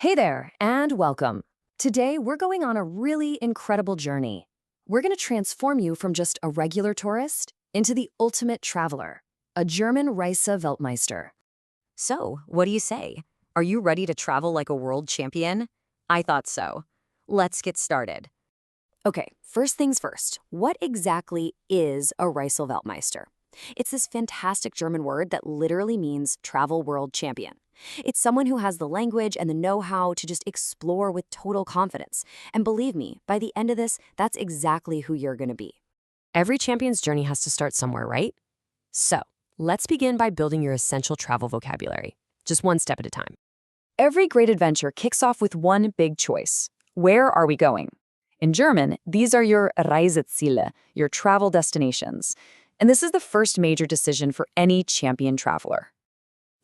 Hey there, and welcome. Today, we're going on a really incredible journey. We're going to transform you from just a regular tourist into the ultimate traveler, a German Reise Weltmeister. So, what do you say? Are you ready to travel like a world champion? I thought so. Let's get started. Okay, first things first, what exactly is a Reise Weltmeister? It's this fantastic German word that literally means travel world champion. It's someone who has the language and the know-how to just explore with total confidence. And believe me, by the end of this, that's exactly who you're going to be. Every champion's journey has to start somewhere, right? So, let's begin by building your essential travel vocabulary, just one step at a time. Every great adventure kicks off with one big choice. Where are we going? In German, these are your Reiseziele, your travel destinations. And this is the first major decision for any champion traveler.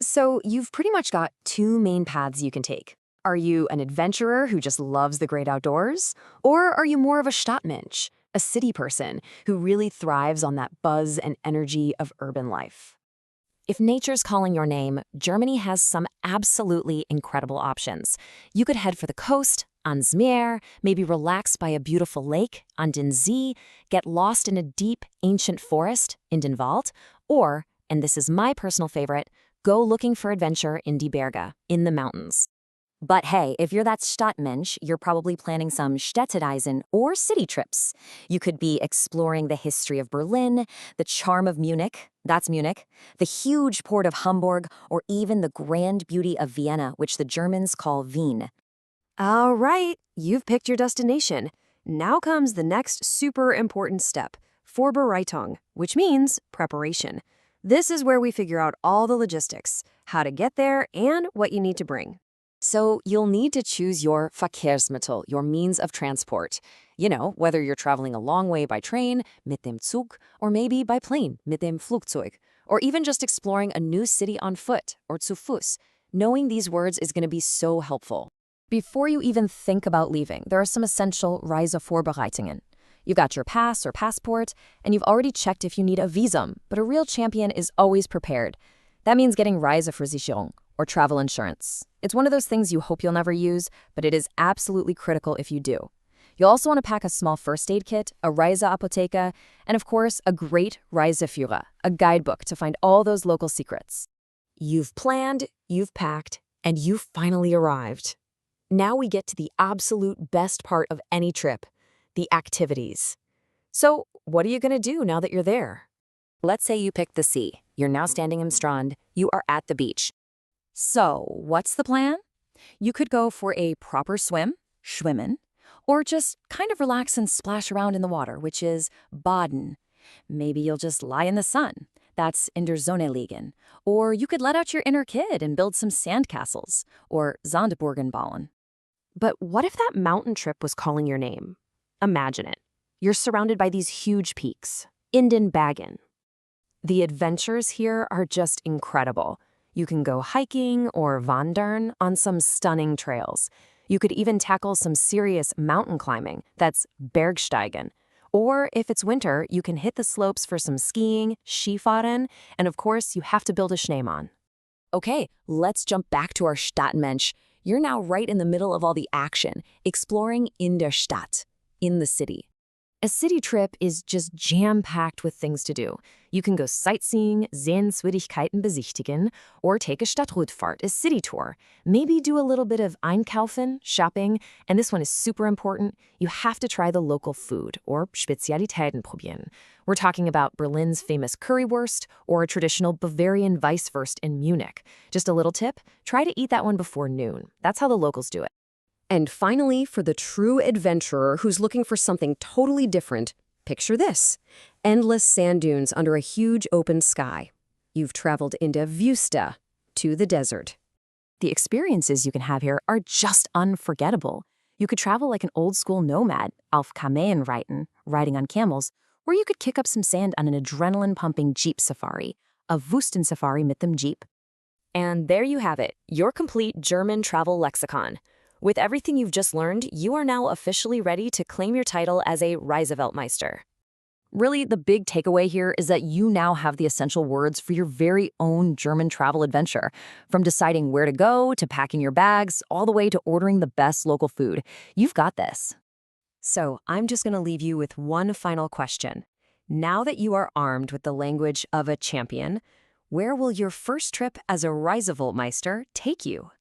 So you've pretty much got two main paths you can take. Are you an adventurer who just loves the great outdoors? Or are you more of a Stadtmensch, a city person who really thrives on that buzz and energy of urban life? If nature's calling your name, Germany has some absolutely incredible options. You could head for the coast, ans Meer, maybe relax by a beautiful lake, an den See, get lost in a deep, ancient forest, in den Wald, or, and this is my personal favorite, go looking for adventure in die Berge, in the mountains. But hey, if you're that Stadtmensch, you're probably planning some Städtereisen or city trips. You could be exploring the history of Berlin, the charm of Munich, that's Munich, the huge port of Hamburg, or even the grand beauty of Vienna, which the Germans call Wien. All right, you've picked your destination. Now comes the next super important step, Vorbereitung, which means preparation. This is where we figure out all the logistics, how to get there, and what you need to bring. So you'll need to choose your Verkehrsmittel, your means of transport. You know, whether you're traveling a long way by train, mit dem Zug, or maybe by plane, mit dem Flugzeug, or even just exploring a new city on foot, or zu Fuß. Knowing these words is going to be so helpful. Before you even think about leaving, there are some essential Reisevorbereitungen. You've got your pass or passport, and you've already checked if you need a visum, but a real champion is always prepared. That means getting Reiseversicherung, or travel insurance. It's one of those things you hope you'll never use, but it is absolutely critical if you do. You'll also want to pack a small first aid kit, a Reiseapotheke, and of course, a great Reiseführer, a guidebook to find all those local secrets. You've planned, you've packed, and you've finally arrived. Now we get to the absolute best part of any trip, the activities. So, what are you going to do now that you're there? Let's say you picked the sea. You're now standing am Strand. You are at the beach. So, what's the plan? You could go for a proper swim, schwimmen, or just kind of relax and splash around in the water, which is baden. Maybe you'll just lie in the sun. That's in der Sonne liegen. Or you could let out your inner kid and build some sandcastles, or Sandburgen bauen. But what if that mountain trip was calling your name? Imagine it. You're surrounded by these huge peaks, in den Bergen. The adventures here are just incredible. You can go hiking or wandern on some stunning trails. You could even tackle some serious mountain climbing, that's Bergsteigen. Or if it's winter, you can hit the slopes for some skiing, Skifahren, and of course, you have to build a Schneemann. Okay, let's jump back to our Stadtmensch. You're now right in the middle of all the action, exploring in der Stadt, in the city. A city trip is just jam-packed with things to do. You can go sightseeing, Sehenswürdigkeiten besichtigen, or take a Stadtrundfahrt, a city tour. Maybe do a little bit of Einkaufen, shopping, and this one is super important. You have to try the local food, or Spezialitäten probieren. We're talking about Berlin's famous Currywurst, or a traditional Bavarian Weisswurst in Munich. Just a little tip, try to eat that one before noon. That's how the locals do it. And finally, for the true adventurer who's looking for something totally different, picture this. Endless sand dunes under a huge open sky. You've traveled into Wüste, to the desert. The experiences you can have here are just unforgettable. You could travel like an old-school nomad, auf Kameen reiten, riding on camels, or you could kick up some sand on an adrenaline-pumping Jeep safari, a Wüstensafari mit dem Jeep. And there you have it, your complete German travel lexicon. With everything you've just learned, you are now officially ready to claim your title as a Reise Weltmeister. Really, the big takeaway here is that you now have the essential words for your very own German travel adventure. From deciding where to go, to packing your bags, all the way to ordering the best local food. You've got this. So, I'm just going to leave you with one final question. Now that you are armed with the language of a champion, where will your first trip as a Reisevoltmeister take you?